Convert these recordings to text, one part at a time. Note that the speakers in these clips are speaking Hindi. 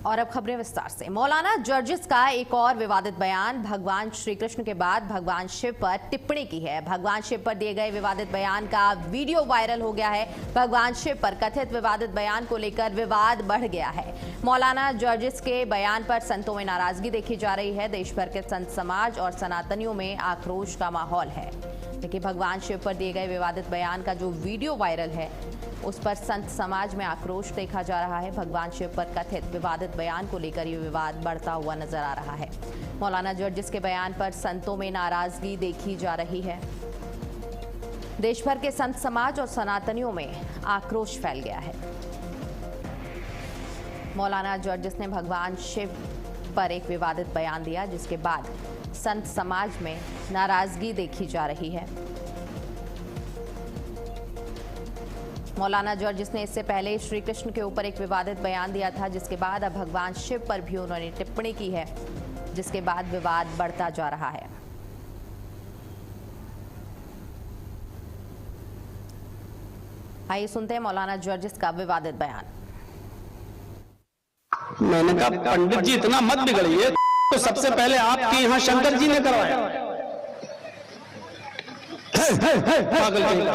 और अब खबरें विस्तार से। मौलाना जर्जिस का एक और विवादित बयान। भगवान श्री कृष्ण के बाद भगवान शिव पर टिप्पणी की है। भगवान शिव पर दिए गए विवादित बयान का वीडियो वायरल हो गया है। भगवान शिव पर कथित विवादित बयान को लेकर विवाद बढ़ गया है। मौलाना जर्जिस के बयान पर संतों में नाराजगी देखी जा रही है। देश भर के संत समाज और सनातनियों में आक्रोश का माहौल है। देखिए, भगवान शिव पर दिए गए विवादित बयान का जो वीडियो वायरल है उस पर संत समाज में आक्रोश देखा जा रहा है। भगवान शिव पर कथित विवादित बयान को लेकर ये विवाद बढ़ता हुआ नजर आ रहा है। मौलाना जर्जिस के बयान पर संतों में नाराजगी देखी जा रही है। देश भर के संत समाज और सनातनियों में आक्रोश फैल गया है। मौलाना जर्जिस ने भगवान शिव पर एक विवादित बयान दिया, जिसके बाद संत समाज में नाराजगी देखी जा रही है। मौलाना जर्जिस ने इससे पहले श्री कृष्ण के ऊपर एक विवादित बयान दिया था, जिसके बाद अब भगवान शिव पर भी उन्होंने टिप्पणी की है, जिसके बाद विवाद बढ़ता जा रहा है। आइए सुनते हैं मौलाना जर्जिस का विवादित बयान। मैंने कहा पंडित जी इतना मत बिगड़िए, तो सबसे पहले आपके यहाँ शंकर जी ने करवाया।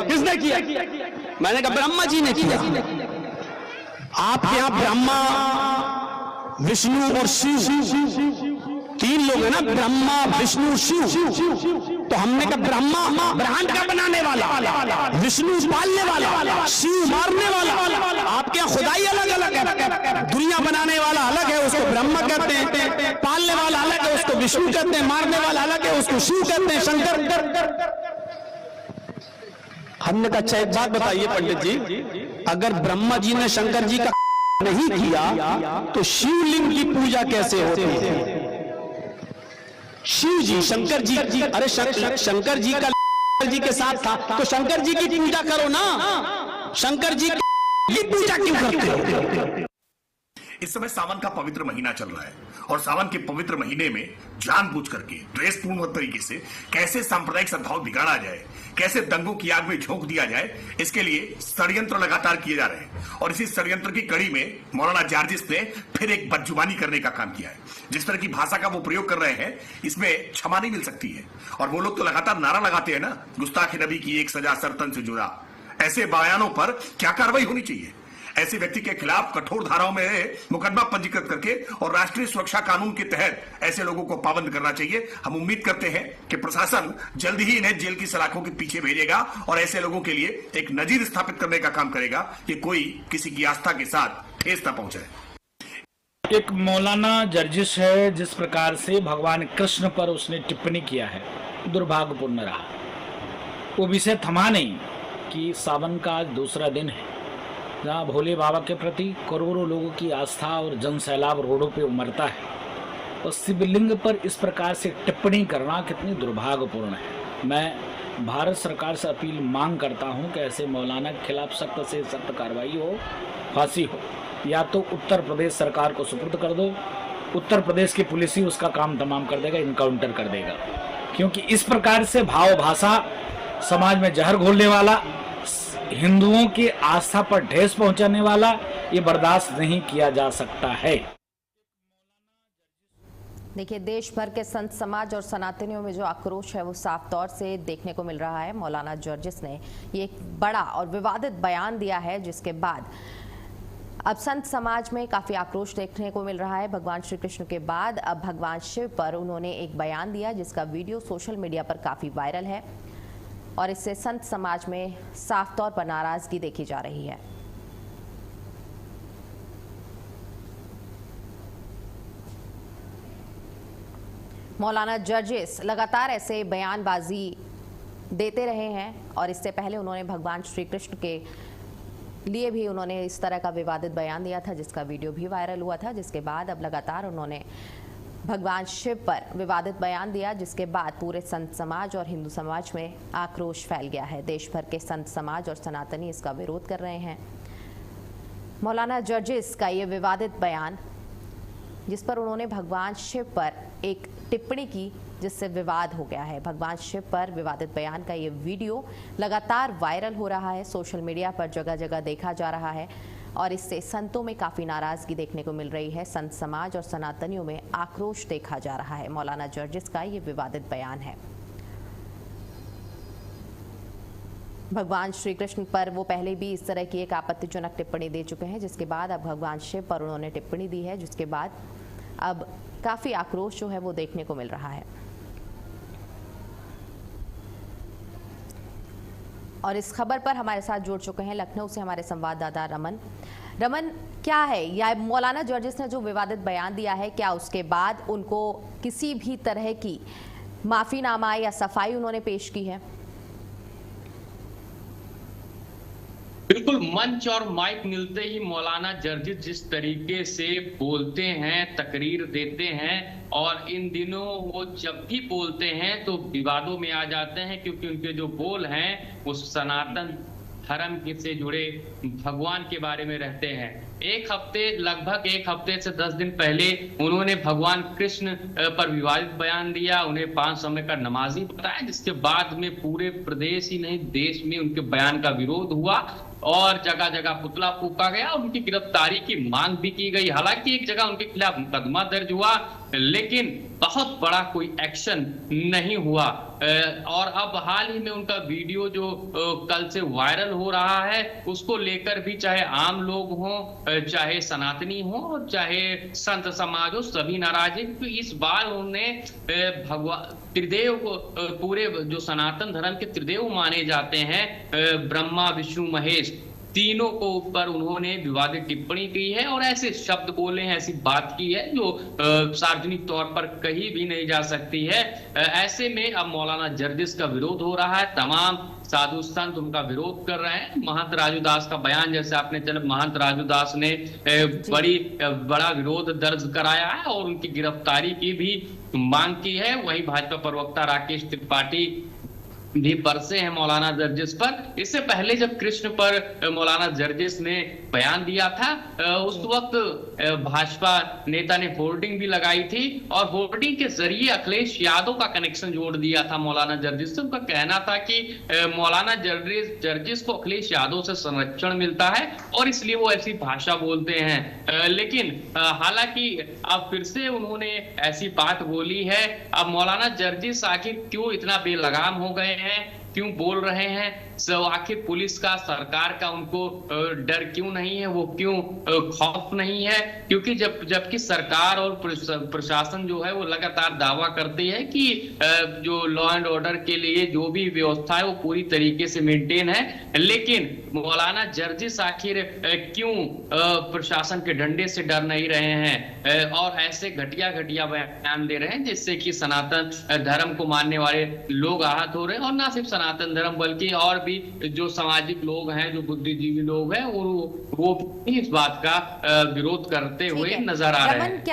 किसने किया? मैंने कहा ब्रह्मा जी ने किया। आपके यहाँ ब्रह्मा, विष्णु और शिव, तीन लोग हैं ना, ब्रह्मा विष्णु शिव। तो हमने कहा ब्रह्मा ब्रह्मांड का बनाने वाला, विष्णु पालने वाला, शिव मारने वाला। आपके यहाँ खुदाई अलग अलग है। दुनिया बनाने वाला अलग है, उसको ब्रह्मा कहते हैं। पालने वाला अलग है, उसको विष्णु कहते हैं। मारने वाला अलग है, उसको शिव कहते हैं, शंकर। हमने कहा अच्छा एक बात बताइए पंडित जी, अगर ब्रह्मा जी ने शंकर जी का नहीं किया तो शिवलिंग की पूजा कैसे होती है? शिव जी, शंकर जी, अरे शंकर जी का जी के साथ था, तो शंकर जी की पूजा करो ना। शंकर जी की पूजा क्यों करते हो? इस समय सावन का पवित्र महीना चल रहा है और सावन के पवित्र महीने में जानबूझ करके ड्रेसपूर्ण तरीके से कैसे सांप्रदायिक सद्भाव बिगाड़ा जाए, कैसे दंगों की आग में झोंक दिया जाए, इसके लिए षड्यंत्र लगातार किए जा रहे हैं। और इसी षड्यंत्र की कड़ी में मौलाना जर्जिस ने फिर एक बदजुबानी करने का काम किया है। जिस तरह की भाषा का वो प्रयोग कर रहे हैं, इसमें क्षमा नहीं मिल सकती है। और वो लोग तो लगातार नारा लगाते हैं ना, गुस्ताखे नबी की एक सजा सरतन से जुड़ा। ऐसे बयानों पर क्या कार्रवाई होनी चाहिए? ऐसे व्यक्ति के खिलाफ कठोर धाराओं में मुकदमा पंजीकृत करके और राष्ट्रीय सुरक्षा कानून के तहत ऐसे लोगों को पाबंद करना चाहिए। हम उम्मीद करते हैं कि प्रशासन जल्द ही इन्हें जेल की सलाखों के पीछे भेजेगा और ऐसे लोगों के लिए एक नजीर स्थापित करने का काम करेगा कि कोई किसी की आस्था के साथ ठेस न पहुंचे। एक मौलाना जर्जिस है, जिस प्रकार से भगवान कृष्ण पर उसने टिप्पणी किया है, दुर्भाग्यपूर्ण रहा। वो विषय थमा नहीं कि सावन का दूसरा दिन है, जहाँ भोले बाबा के प्रति करोड़ों लोगों की आस्था और जन सैलाब रोडों पे उमड़ता है, और शिवलिंग पर इस प्रकार से टिप्पणी करना कितनी दुर्भाग्यपूर्ण है। मैं भारत सरकार से अपील मांग करता हूँ कि ऐसे मौलाना के खिलाफ सख्त से सख्त कार्रवाई हो, फांसी हो, या तो उत्तर प्रदेश सरकार को सुपुर्द कर दो। उत्तर प्रदेश की पुलिस ही उसका काम तमाम कर देगा, इनकाउंटर कर देगा। क्योंकि इस प्रकार से भाव भाषा समाज में जहर घोलने वाला, हिंदुओं की आस्था पर ठेस पहुंचाने वाला, ये बर्दाश्त नहीं किया जा सकता है। देखिए, देश भर के संत समाज और सनातनियों में जो आक्रोश है वो साफ तौर से देखने को मिल रहा है। मौलाना जर्जिस ने ये एक बड़ा और विवादित बयान दिया है, जिसके बाद अब संत समाज में काफी आक्रोश देखने को मिल रहा है। भगवान श्री कृष्ण के बाद अब भगवान शिव पर उन्होंने एक बयान दिया, जिसका वीडियो सोशल मीडिया पर काफी वायरल है और इससे संत समाज में साफ तौर पर नाराजगी देखी जा रही है। मौलाना जर्जिस लगातार ऐसे बयानबाजी देते रहे हैं और इससे पहले उन्होंने भगवान श्री कृष्ण के लिए भी उन्होंने इस तरह का विवादित बयान दिया था, जिसका वीडियो भी वायरल हुआ था। जिसके बाद अब लगातार उन्होंने भगवान शिव पर विवादित बयान दिया, जिसके बाद पूरे संत समाज और हिंदू समाज में आक्रोश फैल गया है। देश भर के संत समाज और सनातनी इसका विरोध कर रहे हैं। मौलाना जर्जिस का ये विवादित बयान, जिस पर उन्होंने भगवान शिव पर एक टिप्पणी की, जिससे विवाद हो गया है। भगवान शिव पर विवादित बयान का ये वीडियो लगातार वायरल हो रहा है, सोशल मीडिया पर जगह जगह देखा जा रहा है और इससे संतों में काफी नाराजगी देखने को मिल रही है। संत समाज और सनातनियों में आक्रोश देखा जा रहा है। मौलाना जर्जिस का ये विवादित बयान है। भगवान श्री कृष्ण पर वो पहले भी इस तरह की एक आपत्तिजनक टिप्पणी दे चुके हैं, जिसके बाद अब भगवान शिव पर उन्होंने टिप्पणी दी है, जिसके बाद अब काफी आक्रोश जो है वो देखने को मिल रहा है। और इस खबर पर हमारे साथ जुड़ चुके हैं लखनऊ से हमारे संवाददाता रमन। रमन, क्या है या मौलाना जर्जिस ने जो विवादित बयान दिया है, क्या उसके बाद उनको किसी भी तरह की माफीनामा या सफाई उन्होंने पेश की है? बिल्कुल, मंच और माइक मिलते ही मौलाना जर्जिस जिस तरीके से बोलते हैं, तकरीर देते हैं, और इन दिनों वो जब भी बोलते हैं तो विवादों में आ जाते हैं, क्योंकि उनके जो बोल हैं वो सनातन धर्म से जुड़े भगवान के बारे में रहते हैं। लगभग एक हफ्ते से 10 दिन पहले उन्होंने भगवान कृष्ण पर विवादित बयान दिया, उन्हें 5 समय का नमाजी बताया, जिसके बाद में पूरे प्रदेश ही नहीं देश में उनके बयान का विरोध हुआ और जगह जगह पुतला फूका गया, उनकी गिरफ्तारी की मांग भी की गई। हालांकि एक जगह उनके खिलाफ मुकदमा दर्ज हुआ, लेकिन बहुत बड़ा कोई एक्शन नहीं हुआ। और अब हाल ही में उनका वीडियो जो कल से वायरल हो रहा है, उसको लेकर भी चाहे आम लोग हों, चाहे सनातनी हो, चाहे संत समाज हो, सभी नाराज है। क्योंकि इस बार उन्होंने भगवान त्रिदेव को, पूरे जो सनातन धर्म के त्रिदेव माने जाते हैं, ब्रह्मा विष्णु महेश, तीनों को ऊपर उन्होंने विवादित टिप्पणी की है और ऐसे शब्द बोले हैं, ऐसी बात की है जो सार्वजनिक तौर पर कहीं भी नहीं जा सकती है। ऐसे में अब मौलाना जर्जिस का विरोध हो रहा है, तमाम साधु संत उनका विरोध कर रहे हैं। महंत राजू दास का बयान, जैसे आपने चले, महंत राजू दास ने बड़ा विरोध दर्ज कराया है और उनकी गिरफ्तारी की भी मांग की है। वहीं भाजपा प्रवक्ता राकेश त्रिपाठी भी बरसे हैं मौलाना जर्जिस पर। इससे पहले जब कृष्ण पर मौलाना जर्जिस ने बयान दिया था, उस वक्त भाजपा नेता ने होर्डिंग भी लगाई थी और होर्डिंग के जरिए अखिलेश यादव का कनेक्शन जोड़ दिया था मौलाना जर्जिस से। उनका कहना था कि मौलाना जर्जिस को अखिलेश यादव से संरक्षण मिलता है और इसलिए वो ऐसी भाषा बोलते हैं। लेकिन हालांकि अब फिर से उन्होंने ऐसी बात बोली है। अब मौलाना जर्जिस आखिर क्यों इतना बेलगाम हो गए हैं, क्यों बोल रहे हैं, आखिर पुलिस का, सरकार का उनको डर क्यों नहीं है, वो क्यों खौफ नहीं है? क्योंकि जबकि सरकार और प्रशासन जो है वो लगातार दावा करती है कि जो लॉ एंड ऑर्डर के लिए जो भी व्यवस्था है वो पूरी तरीके से मेंटेन है, लेकिन मौलाना जर्जिस आखिर क्यों प्रशासन के डंडे से डर नहीं रहे हैं और ऐसे घटिया बयान दे रहे हैं, जिससे कि सनातन धर्म को मानने वाले लोग आहत हो रहे हैं। और ना सिर्फ सनातन धर्म बल्कि और जो सामाजिक लोग हैं, जो बुद्धिजीवी लोग हैं, वो इस बात का विरोध करते हुए नजर आ रहे हैं।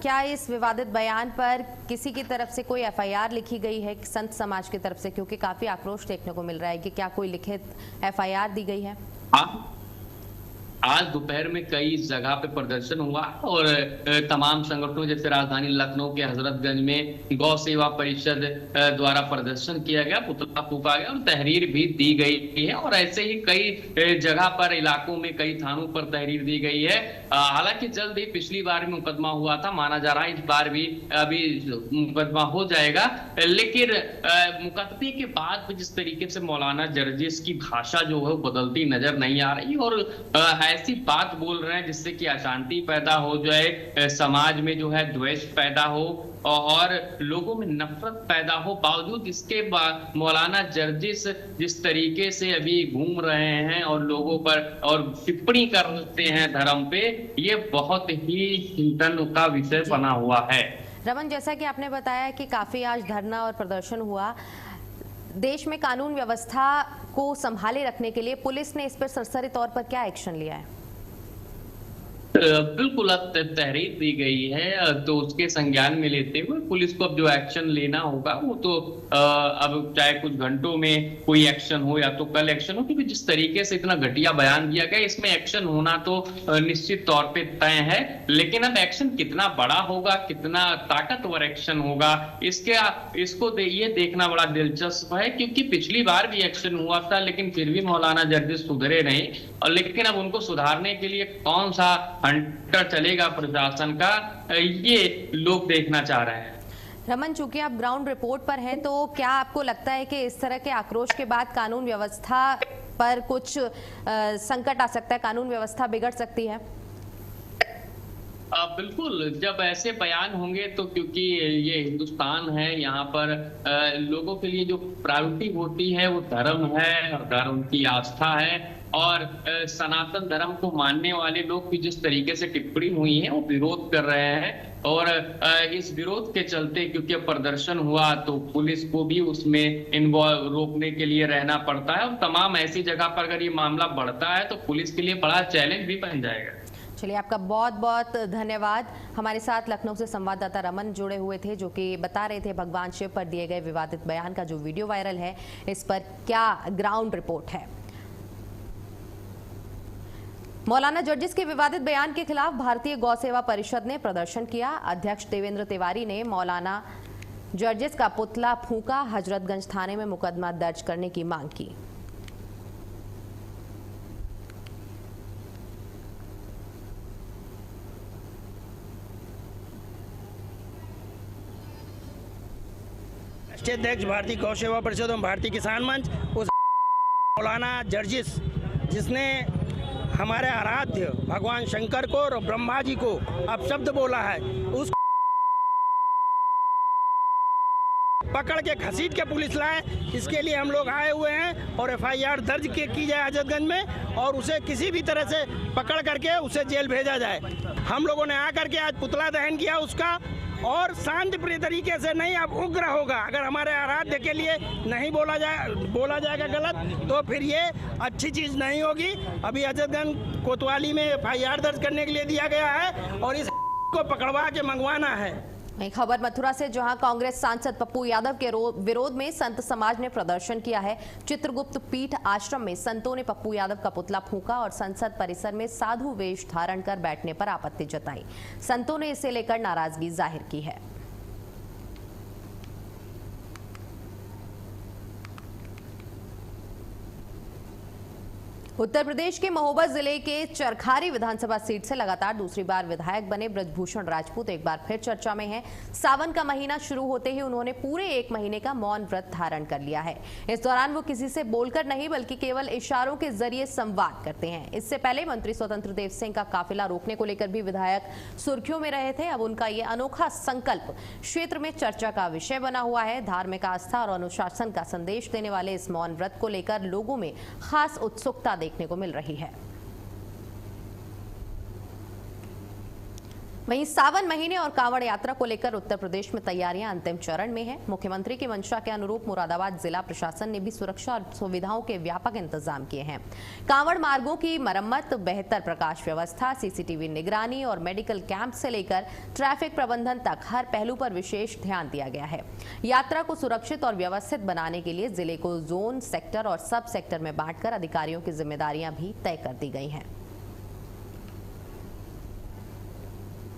क्या इस विवादित बयान पर किसी की तरफ से कोई एफआईआर लिखी गई है संत समाज की तरफ से? क्योंकि काफी आक्रोश देखने को मिल रहा है कि क्या कोई लिखित एफआईआर दी गई है? आज दोपहर में कई जगह पे प्रदर्शन हुआ और तमाम संगठनों, जैसे राजधानी लखनऊ के हजरतगंज में गौ सेवा परिषद द्वारा प्रदर्शन किया गया, पुतला फूका गया और तहरीर भी दी गई है। और ऐसे ही कई जगह पर, इलाकों में, कई थानों पर तहरीर दी गई है। हालांकि जल्द ही, पिछली बार भी मुकदमा हुआ था, माना जा रहा है इस बार भी अभी मुकदमा हो जाएगा। लेकिन मुकदमे के बाद भी जिस तरीके से मौलाना जर्जिस की भाषा जो है बदलती नजर नहीं आ रही और ऐसी बात बोल रहे हैं जिससे कि अशांति पैदा हो जाए, समाज में जो है द्वेष पैदा हो और लोगों में नफरत पैदा हो। बावजूद इसके बाद मौलाना जर्जिस जिस तरीके से अभी घूम रहे हैं और लोगों पर और टिप्पणी करते हैं धर्म पे, ये बहुत ही चिंतन का विषय बना हुआ है। रमन, जैसा कि आपने बताया कि काफी आज धरना और प्रदर्शन हुआ, देश में कानून व्यवस्था को संभाले रखने के लिए पुलिस ने इस पर सरसरी तौर पर क्या एक्शन लिया है? बिल्कुल अब तहरीर दी गई है, तो उसके संज्ञान में लेते हुए पुलिस को अब जो एक्शन लेना होगा वो तो अब चाहे कुछ घंटों में कोई एक्शन हो या तो कल एक्शन हो, क्योंकि जिस तरीके से इतना घटिया बयान दिया गया इसमें एक्शन होना तो निश्चित तौर पे तय है। लेकिन अब एक्शन कितना बड़ा होगा, कितना ताकतवर एक्शन होगा, ये देखना बड़ा दिलचस्प है, क्योंकि पिछली बार भी एक्शन हुआ था लेकिन फिर भी मौलाना जर्जिस सुधरे नहीं। और लेकिन अब उनको सुधारने के लिए कौन सा हंटर चलेगा प्रशासन का, ये लोग देखना चाह रहे हैं। रमन, चूंकि आप ग्राउंड रिपोर्ट पर हैं, तो क्या आपको लगता है कि इस तरह के आक्रोश के बाद कानून व्यवस्था पर कुछ संकट आ सकता है, कानून व्यवस्था बिगड़ सकती है? बिल्कुल, जब ऐसे बयान होंगे तो क्योंकि ये हिंदुस्तान है, यहाँ पर लोगों के लिए जो प्रायोरिटी होती है वो धर्म है और धर्म की आस्था है। और सनातन धर्म को मानने वाले लोग भी जिस तरीके से टिप्पणी हुई है वो विरोध कर रहे हैं। और इस विरोध के चलते क्योंकि प्रदर्शन हुआ तो पुलिस को भी उसमें इन्वॉल्व रोकने के लिए रहना पड़ता है। और तमाम ऐसी जगह पर अगर ये मामला बढ़ता है तो पुलिस के लिए बड़ा चैलेंज भी बन जाएगा। चलिए, आपका बहुत बहुत धन्यवाद। हमारे साथ लखनऊ से संवाददाता रमन जुड़े हुए थे, जो कि बता रहे थे भगवान शिव पर दिए गए विवादित बयान का जो वीडियो वायरल है, इस पर क्या ग्राउंड रिपोर्ट है। मौलाना जर्जिस के विवादित बयान के खिलाफ भारतीय गौ सेवा परिषद ने प्रदर्शन किया। अध्यक्ष देवेंद्र तिवारी ने मौलाना जर्जिस का पुतला फूंका, हजरतगंज थाने में मुकदमा दर्ज करने की मांग की। राष्ट्रीय अध्यक्ष भारतीय गौ सेवा परिषद एवं भारतीय किसान मंच उस मौलाना जर्जिस जिसने हमारे आराध्य भगवान शंकर को और ब्रह्मा जी को अपशब्द बोला है, उस पकड़ के घसीट के पुलिस लाए। इसके लिए हम लोग आए हुए हैं और FIR दर्ज की जाए हजरतगंज में और उसे किसी भी तरह से पकड़ करके उसे जेल भेजा जाए। हम लोगों ने आकर के आज पुतला दहन किया उसका, और शांतिप्रिय तरीके से नहीं, अब उग्र होगा। अगर हमारे आराध्य के लिए नहीं बोला जाएगा गलत तो फिर ये अच्छी चीज़ नहीं होगी। अभी हजरतगंज कोतवाली में FIR दर्ज करने के लिए दिया गया है और इस को पकड़वा के मंगवाना है। एक खबर मथुरा से, जहां कांग्रेस सांसद पप्पू यादव के विरोध में संत समाज ने प्रदर्शन किया है। चित्रगुप्त पीठ आश्रम में संतों ने पप्पू यादव का पुतला फूंका और संसद परिसर में साधु वेश धारण कर बैठने पर आपत्ति जताई। संतों ने इसे लेकर नाराजगी जाहिर की है। उत्तर प्रदेश के महोबा जिले के चरखारी विधानसभा सीट से लगातार दूसरी बार विधायक बने ब्रजभूषण राजपूत एक बार फिर चर्चा में हैं। सावन का महीना शुरू होते ही उन्होंने पूरे 1 महीने का मौन व्रत धारण कर लिया है। इस दौरान वो किसी से बोलकर नहीं बल्कि केवल इशारों के जरिए संवाद करते हैं। इससे पहले मंत्री स्वतंत्र देव सिंह का काफिला रोकने को लेकर भी विधायक सुर्खियों में रहे थे। अब उनका ये अनोखा संकल्प क्षेत्र में चर्चा का विषय बना हुआ है। धार्मिक आस्था और अनुशासन का संदेश देने वाले इस मौन व्रत को लेकर लोगों में खास उत्सुकता देखने को मिल रही है। वहीं सावन महीने और कांवड़ यात्रा को लेकर उत्तर प्रदेश में तैयारियां अंतिम चरण में है। मुख्यमंत्री की मंशा के अनुरूप मुरादाबाद जिला प्रशासन ने भी सुरक्षा और सुविधाओं के व्यापक इंतजाम किए हैं। कांवड़ मार्गों की मरम्मत, बेहतर प्रकाश व्यवस्था, CCTV निगरानी और मेडिकल कैंप से लेकर ट्रैफिक प्रबंधन तक हर पहलू पर विशेष ध्यान दिया गया है। यात्रा को सुरक्षित और व्यवस्थित बनाने के लिए जिले को जोन, सेक्टर और सब सेक्टर में बांटकर अधिकारियों की जिम्मेदारियां भी तय कर दी गई हैं।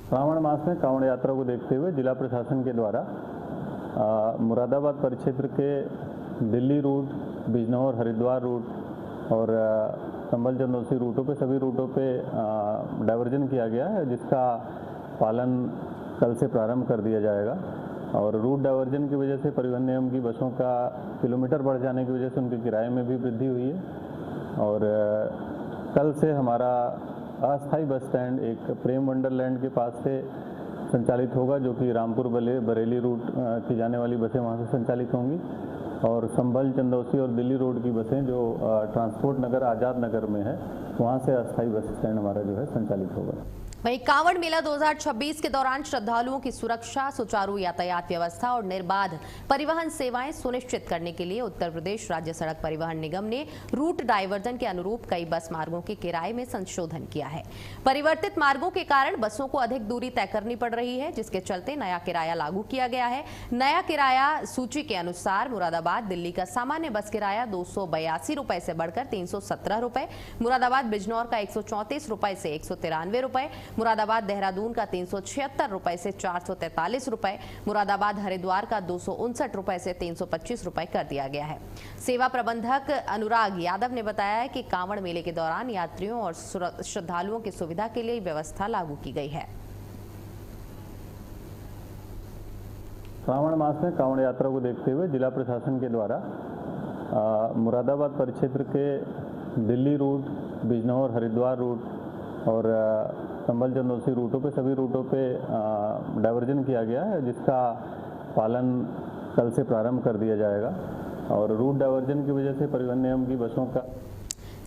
श्रावण मास में कांवड़ यात्रा को देखते हुए जिला प्रशासन के द्वारा मुरादाबाद परिक्षेत्र के दिल्ली रूट, बिजनौर, हरिद्वार रूट और संभल चंदौसी रूटों पे, सभी रूटों पे डायवर्जन किया गया है, जिसका पालन कल से प्रारंभ कर दिया जाएगा। और रूट डायवर्जन की वजह से परिवहन निगम की बसों का किलोमीटर बढ़ जाने की वजह से उनके किराए में भी वृद्धि हुई है। और कल से हमारा अस्थायी बस स्टैंड एक प्रेम वंडरलैंड के पास से संचालित होगा, जो कि रामपुर बरेली रूट की जाने वाली बसें वहां से संचालित होंगी। और संभल, चंदौसी और दिल्ली रोड की बसें जो ट्रांसपोर्ट नगर, आज़ाद नगर में है, वहां से अस्थायी बस स्टैंड हमारा जो है संचालित होगा। वहीं कांवड़ मेला 2026 के दौरान श्रद्धालुओं की सुरक्षा, सुचारू यातायात व्यवस्था और निर्बाध परिवहन सेवाएं सुनिश्चित करने के लिए उत्तर प्रदेश राज्य सड़क परिवहन निगम ने रूट डायवर्जन के अनुरूप कई बस मार्गों के किराए में संशोधन किया है। परिवर्तित मार्गों के कारण बसों को अधिक दूरी तय करनी पड़ रही है, जिसके चलते नया किराया लागू किया गया है। नया किराया सूची के अनुसार मुरादाबाद दिल्ली का सामान्य बस किराया 282 रुपए से बढ़कर 317 रुपए, मुरादाबाद बिजनौर का 134 रुपए से 193 रुपए, मुरादाबाद देहरादून का 376 रुपए से 443 रुपए, मुरादाबाद हरिद्वार का 259 रुपए से 325 रुपए कर दिया गया है। सेवा प्रबंधक अनुराग यादव ने बताया है कि कांवड़ मेले के दौरान यात्रियों और श्रद्धालुओं की सुविधा के लिए व्यवस्था लागू की गई है। श्रावण मास में कांवड़ यात्रा को देखते हुए जिला प्रशासन के द्वारा मुरादाबाद परिक्षेत्र के दिल्ली रूट, बिजनौर, हरिद्वार रूट और संभल चंदौसी रूटों पे, सभी रूटों पे डायवर्जन किया गया है, जिसका पालन कल से प्रारंभ कर दिया जाएगा। और रूट डायवर्जन की वजह से परिवहन निगम की बसों का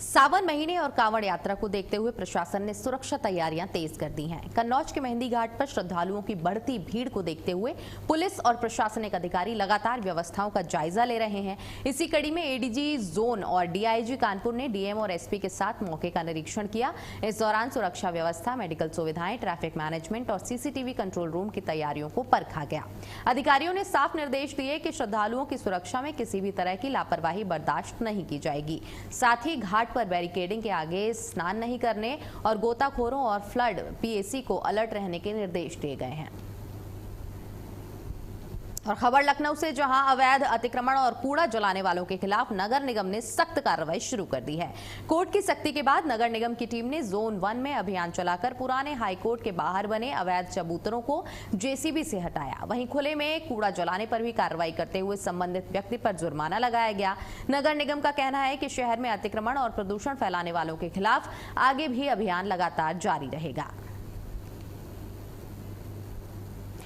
सावन महीने और कांवड़ यात्रा को देखते हुए प्रशासन ने सुरक्षा तैयारियां तेज कर दी हैं। कन्नौज के मेहंदी घाट पर श्रद्धालुओं की बढ़ती भीड़ को देखते हुए पुलिस और प्रशासनिक अधिकारी लगातार व्यवस्थाओं का जायजा ले रहे हैं। इसी कड़ी में एडीजी जोन और डीआईजी कानपुर ने डीएम और एसपी के साथ मौके का निरीक्षण किया। इस दौरान सुरक्षा व्यवस्था, मेडिकल सुविधाएं, ट्रैफिक मैनेजमेंट और सीसीटीवी कंट्रोल रूम की तैयारियों को परखा गया। अधिकारियों ने साफ निर्देश दिए कि श्रद्धालुओं की सुरक्षा में किसी भी तरह की लापरवाही बर्दाश्त नहीं की जाएगी। साथ ही घाट पर बैरिकेडिंग के आगे स्नान नहीं करने और गोताखोरों और फ्लड पीएसी को अलर्ट रहने के निर्देश दिए गए हैं। और खबर लखनऊ से, जहां अवैध अतिक्रमण और कूड़ा जलाने वालों के खिलाफ नगर निगम ने सख्त कार्रवाई शुरू कर दी है। कोर्ट की सख्ती के बाद नगर निगम की टीम ने जोन 1 में अभियान चलाकर पुराने हाईकोर्ट के बाहर बने अवैध चबूतरों को जेसीबी से हटाया। वहीं खुले में कूड़ा जलाने पर भी कार्रवाई करते हुए संबंधित व्यक्ति पर जुर्माना लगाया गया। नगर निगम का कहना है कि शहर में अतिक्रमण और प्रदूषण फैलाने वालों के खिलाफ आगे भी अभियान लगातार जारी रहेगा।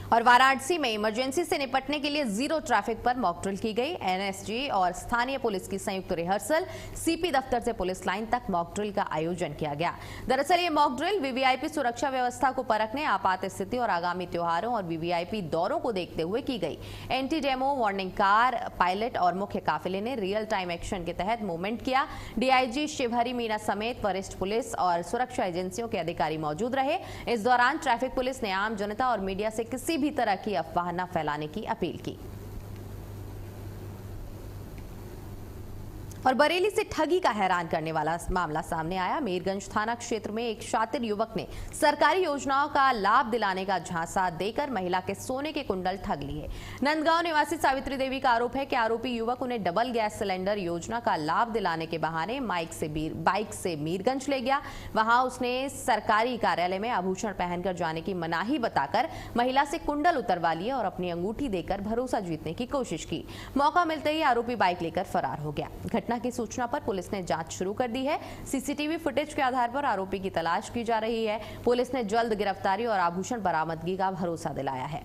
और वाराणसी में इमरजेंसी से निपटने के लिए जीरो ट्रैफिक पर मॉक ड्रिल की गई। एनएसजी और स्थानीय पुलिस की संयुक्त रिहर्सल, सीपी दफ्तर से पुलिस लाइन तक मॉक ड्रिल का आयोजन किया गया। दरअसल ये मॉक ड्रिल वीवीआईपी सुरक्षा व्यवस्था को परखने, आपात स्थिति और आगामी त्योहारों और वीवीआईपी दौरों को देखते हुए की गई। Anti demo, warning car, pilot और मुख्य काफिले ने रियल टाइम एक्शन के तहत मूवमेंट किया। डीआईजी शिवहरी मीना समेत वरिष्ठ पुलिस और सुरक्षा एजेंसियों के अधिकारी मौजूद रहे। इस दौरान ट्रैफिक पुलिस ने आम जनता और मीडिया से किसी भी तरह की अफवाह न फैलाने की अपील की। और बरेली से ठगी का हैरान करने वाला मामला सामने आया। मीरगंज थाना क्षेत्र में एक शातिर युवक ने सरकारी योजनाओं का लाभ दिलाने का झांसा देकर महिला के सोने के कुंडल ठग लिए। नंदगांव निवासी सावित्री देवी का आरोप है कि आरोपी युवक उन्हें डबल गैस सिलेंडर योजना का लाभ दिलाने के बहाने बाइक से मीरगंज ले गया। वहां उसने सरकारी कार्यालय में आभूषण पहनकर जाने की मनाही बताकर महिला से कुंडल उतरवा लिए और अपनी अंगूठी देकर भरोसा जीतने की कोशिश की। मौका मिलते ही आरोपी बाइक लेकर फरार हो गया। घटना की सूचना पर पुलिस ने जांच शुरू कर दी है। सीसीटीवी फुटेज के आधार पर आरोपी की तलाश की जा रही है। पुलिस ने जल्द गिरफ्तारी और आभूषण बरामदगी का भरोसा दिलाया है।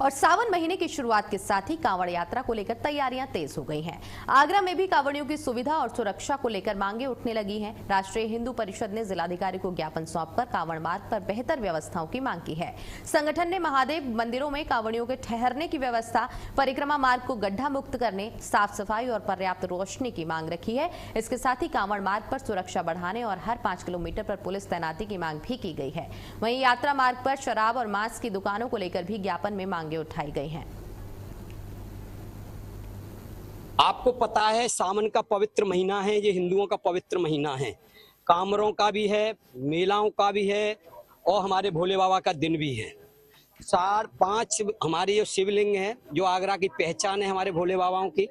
और सावन महीने की शुरुआत के साथ ही कांवड़ यात्रा को लेकर तैयारियां तेज हो गई हैं। आगरा में भी कांवड़ियों की सुविधा और सुरक्षा को लेकर मांगे उठने लगी हैं। राष्ट्रीय हिंदू परिषद ने जिलाधिकारी को ज्ञापन सौंपकर कांवड़ मार्ग पर बेहतर व्यवस्थाओं की मांग की है। संगठन ने महादेव मंदिरों में कांवड़ियों के ठहरने की व्यवस्था, परिक्रमा मार्ग को गड्ढा मुक्त करने, साफ सफाई और पर्याप्त रोशनी की मांग रखी है। इसके साथ ही कांवड़ मार्ग पर सुरक्षा बढ़ाने और हर 5 किलोमीटर पर पुलिस तैनाती की मांग भी की गई है। वहीं यात्रा मार्ग पर शराब और मांस की दुकानों को लेकर भी ज्ञापन में मांगे उठाई गई हैं। आपको पता है सावन का पवित्र महीना है, ये हिंदुओं का पवित्र महीना है। कामरों का भी है, मेलाओं का भी है और हमारे भोले बाबा का दिन भी है। 4-5 हमारी जो शिवलिंग है, जो आगरा की पहचान है हमारे भोले बाबाओं की।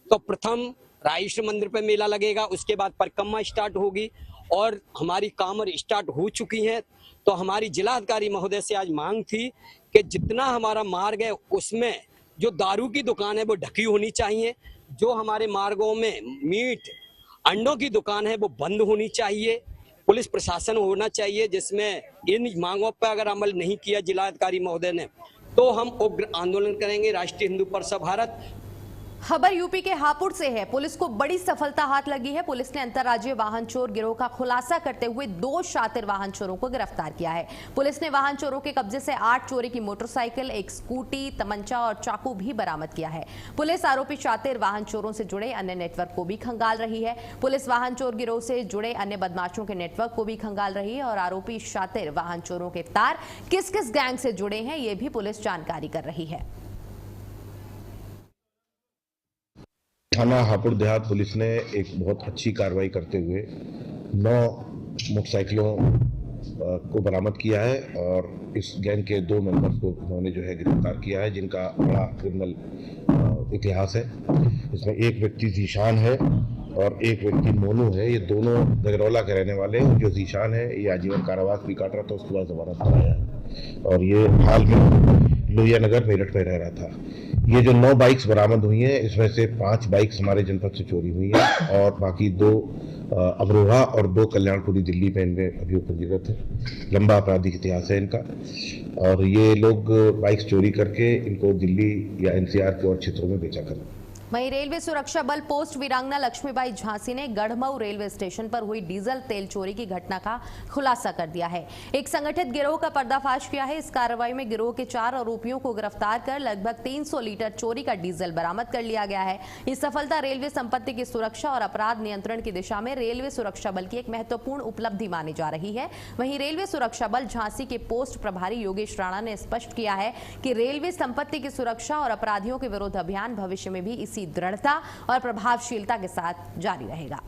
तो प्रथम राजेश्वर मंदिर पे मेला लगेगा, उसके बाद परिक्रमा स्टार्ट होगी और हमारी कामर स्टार्ट हो चुकी है। तो हमारी जिलाधिकारी महोदय से आज मांग थी कि जितना हमारा मार्ग है उसमें जो दारू की दुकान है वो ढकी होनी चाहिए, जो हमारे मार्गों में मीट अंडों की दुकान है वो बंद होनी चाहिए, पुलिस प्रशासन होना चाहिए जिसमें इन मांगों पर अगर अमल नहीं किया जिलाधिकारी महोदय ने तो हम उग्र आंदोलन करेंगे। राष्ट्रीय हिंदू परिषद भारत खबर यूपी के हापुड़ से है। पुलिस को बड़ी सफलता हाथ लगी है। पुलिस ने अंतर्राज्यीय वाहन चोर गिरोह का खुलासा करते हुए 2 शातिर वाहन चोरों को गिरफ्तार किया है। पुलिस ने वाहन चोरों के कब्जे से 8 चोरी की मोटरसाइकिल, 1 स्कूटी, तमंचा और चाकू भी बरामद किया है। पुलिस आरोपी शातिर वाहन चोरों से जुड़े अन्य नेटवर्क को भी खंगाल रही है। पुलिस वाहन चोर गिरोह से जुड़े अन्य बदमाशों के नेटवर्क को भी खंगाल रही है और आरोपी शातिर वाहन चोरों के तार किस किस गैंग से जुड़े हैं, ये भी पुलिस जानकारी कर रही है। थाना हापुड़ देहात पुलिस ने एक बहुत अच्छी कार्रवाई करते हुए 9 मोटरसाइकिलों को बरामद किया है और इस गैंग के 2 मेंबर्स को उन्होंने जो है गिरफ्तार किया है, जिनका बड़ा क्रिमिनल इतिहास है। इसमें एक व्यक्ति जीशान है और एक व्यक्ति मोनू है। ये दोनों गजरौला के रहने वाले हैं। जो जीशान है ये आजीवन कारावास भी काट रहा था, उसके बाद जमानत कराया है और ये हाल में लोहिया नगर मेरठ में रह रहा था। ये जो 9 बाइक्स बरामद हुई हैं, इसमें से 5 बाइक्स हमारे जनपद से चोरी हुई हैं और बाकी 2 अमरोहा और 2 कल्याणपुरी दिल्ली में इनमें अभियोग पंजीकृत है। लंबा आपराधिक इतिहास है इनका और ये लोग बाइक्स चोरी करके इनको दिल्ली या एनसीआर के और क्षेत्रों में बेचा कर। वहीं रेलवे सुरक्षा बल पोस्ट वीरांगना लक्ष्मीबाई झांसी ने गढ़मऊ रेलवे स्टेशन पर हुई डीजल तेल चोरी की घटना का खुलासा कर दिया है। एक संगठित गिरोह का पर्दाफाश किया है। इस कार्रवाई में गिरोह के 4 आरोपियों को गिरफ्तार कर लगभग 300 लीटर चोरी का डीजल बरामद कर लिया गया है। ये सफलता रेलवे संपत्ति की सुरक्षा और अपराध नियंत्रण की दिशा में रेलवे सुरक्षा बल की एक महत्वपूर्ण उपलब्धि मानी जा रही है। वहीं रेलवे सुरक्षा बल झांसी के पोस्ट प्रभारी योगेश राणा ने स्पष्ट किया है कि रेलवे संपत्ति की सुरक्षा और अपराधियों के विरुद्ध अभियान भविष्य में भी इसी दृढ़ता और प्रभावशीलता के साथ जारी रहेगा।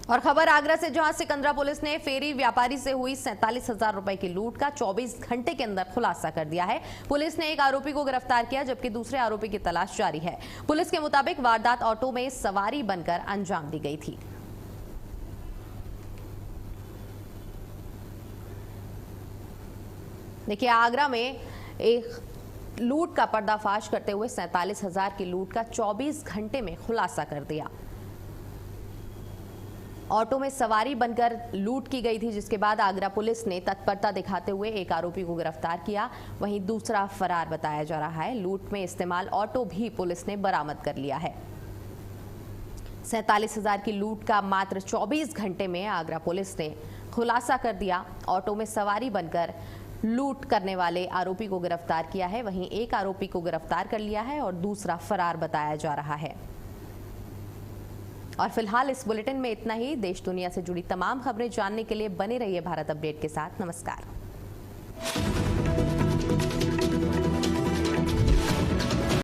और खबर आगरा से, जहां सिकंदरा पुलिस ने फेरी व्यापारी से हुई 47,000 रुपए की लूट का 24 घंटे के अंदर खुलासा कर दिया है। पुलिस ने एक आरोपी को गिरफ्तार किया जबकि दूसरे आरोपी की तलाश जारी है। पुलिस के मुताबिक वारदात ऑटो में सवारी बनकर अंजाम दी गई थी। देखिए, आगरा में एक लूट का पर्दाफाश करते हुए 47,000 की लूट का 24 घंटे में खुलासा कर दिया। ऑटो में सवारी बनकर लूट की गई थी, जिसके बाद आगरा पुलिस ने तत्परता दिखाते हुए एक आरोपी को गिरफ्तार किया। वहीं दूसरा फरार बताया जा रहा है। लूट में इस्तेमाल ऑटो भी पुलिस ने बरामद कर लिया है। 47,000 की लूट का मात्र 24 घंटे में आगरा पुलिस ने खुलासा कर दिया। ऑटो में सवारी बनकर लूट करने वाले आरोपी को गिरफ्तार किया है। वहीं एक आरोपी को गिरफ्तार कर लिया है और दूसरा फरार बताया जा रहा है। और फिलहाल इस बुलेटिन में इतना ही। देश दुनिया से जुड़ी तमाम खबरें जानने के लिए बने रहिए भारत अपडेट के साथ। नमस्कार।